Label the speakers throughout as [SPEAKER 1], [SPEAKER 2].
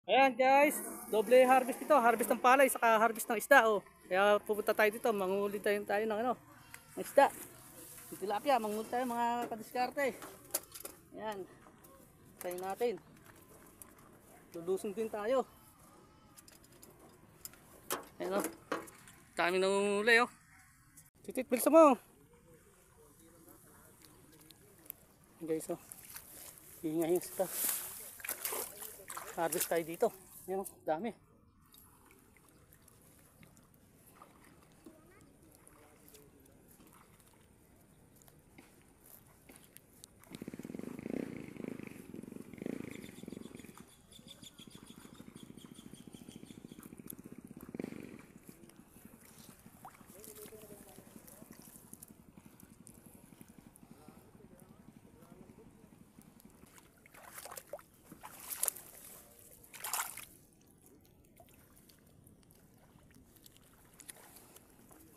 [SPEAKER 1] Ayan guys, doble harvest ito, harvest ng palay saka harvest ng isda oh. Kaya pupunta tayo dito, manghuli tayo ng ano, ng isda. Ng tilapia, manghuli tayo mga kadiskarte. Ayan. Tayo natin. Lulusong din tayo. Ayan oh. Dami nanguhuli oh. Titit, bilsa mo. Guys oh. Ingay isda. Harvest tayo dito. Ayan oh, dami.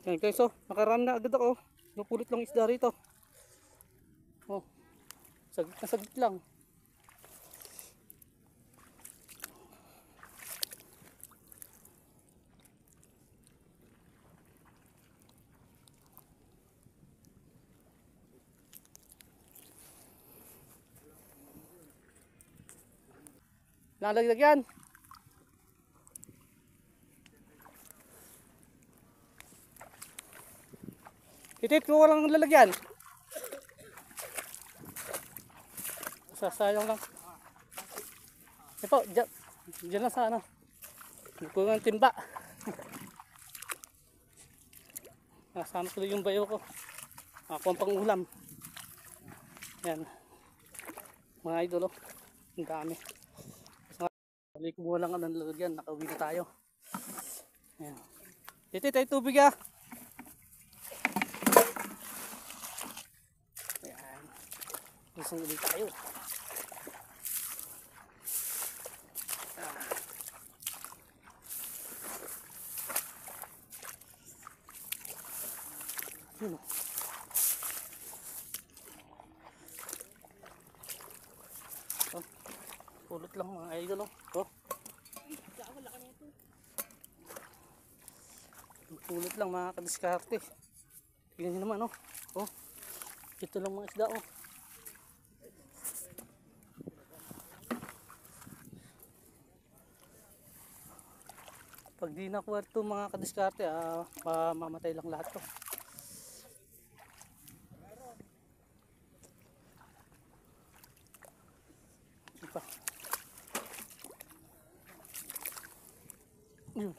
[SPEAKER 1] Ayan guys oh, nakaraan na agad ako. Napulot lang isda rito. Oh, saglit na saglit lang. Nalaglag yan. Titit, kung walang lalagyan. Sasayang lang. Ito, dyan lang sa ano. Kung ang timba. Nasama ko yung bayo ko. Ako ang pangulam. Yan. Mga idol oh. Ang dami. Balik mo lang ang lalagyan. Nakauwi na tayo. Yan. Titit, ay tubig ah. Yan. Isang ulit tayo. Yun oh. Oh. Pulot lang mga idol oh. Oh. Pulot lang mga kadiskarte. Tingnan nyo naman oh. Oh. Ito lang mga isda oh. Pag di nakuha ito mga kadiskarte mamatay lang lahat to. Ipa. Yun.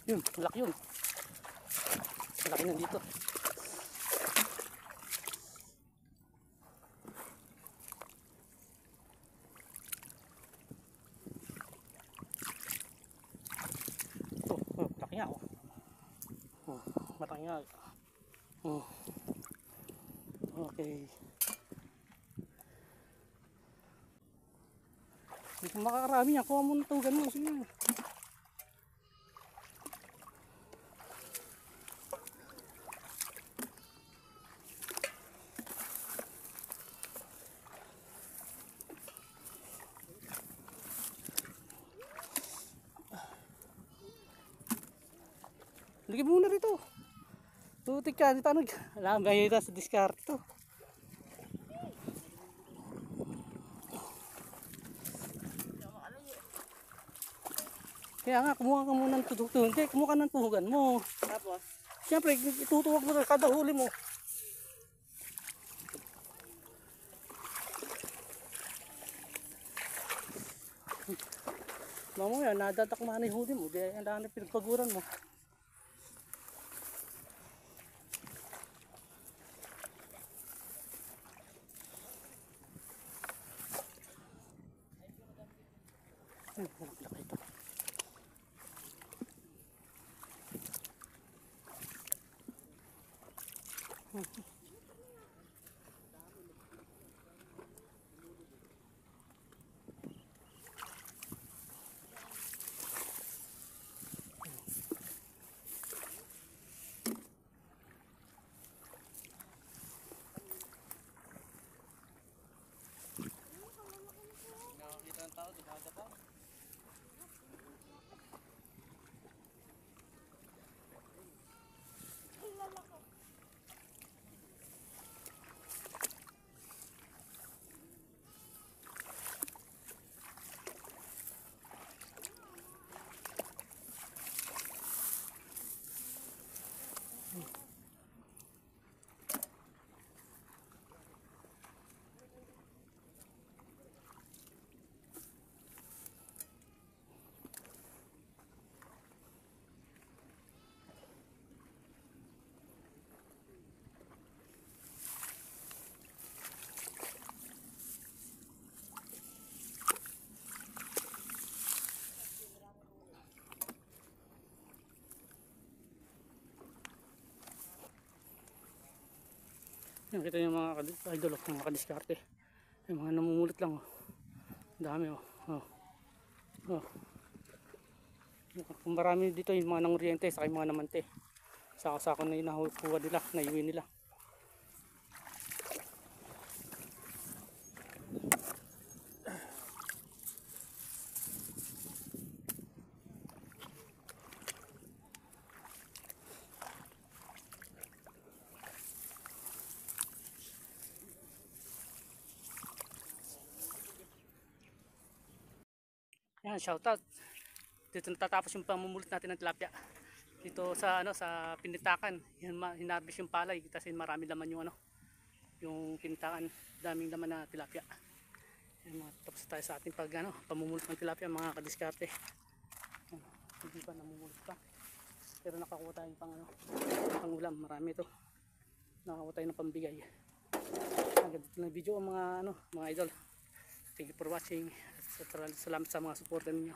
[SPEAKER 1] Yun, malaki yun. Malaki nandito. Ito, malaki nga oh. Malaki nga. Oh. Okay. Hindi ko makakarami yan. Kuha mo na ito. Ganun. Sige. Lagi muna rito. Tutik ka. Paano? Alam, may sa discard to. Kaya nga, kumuha ka muna ng tutugan. Hindi, kumuha ka ng tuhugan mo. Tapos? Siyempre, itutuwag mo na kada huli mo. Mamaya, nadatakma na yung huli mo. Di, ang dami pinagpaguran mo. Laki ito. Yan, kita yung mga idol, mga kadiskarte. Yung mga namumulot lang, oh. Dami, oh. Oh. Oh. Kung marami dito yung mga nanguryente, saka yung mga namante. Saka-saka na yung nakuha nila, naiwi nila. Yan, shoutout. Dito natatapos yung pamumulot natin ng tilapia. Dito sa sa Pinitakan. Yan, hinarbis yung palay kasi marami laman yung yung pinitakan, daming laman na tilapia. Yan, tapos tayo sa ating pamumulot ng tilapia, mga kadiskarte. Hindi pa namumulot pa. Pero nakakuha tayo pangulam, marami ito. Nakakuha tayo ng pambigay. Hanggang dito lang video mga idol. Thank you for watching. Salamat sa mga suporta ninyo.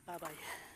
[SPEAKER 1] Bye bye.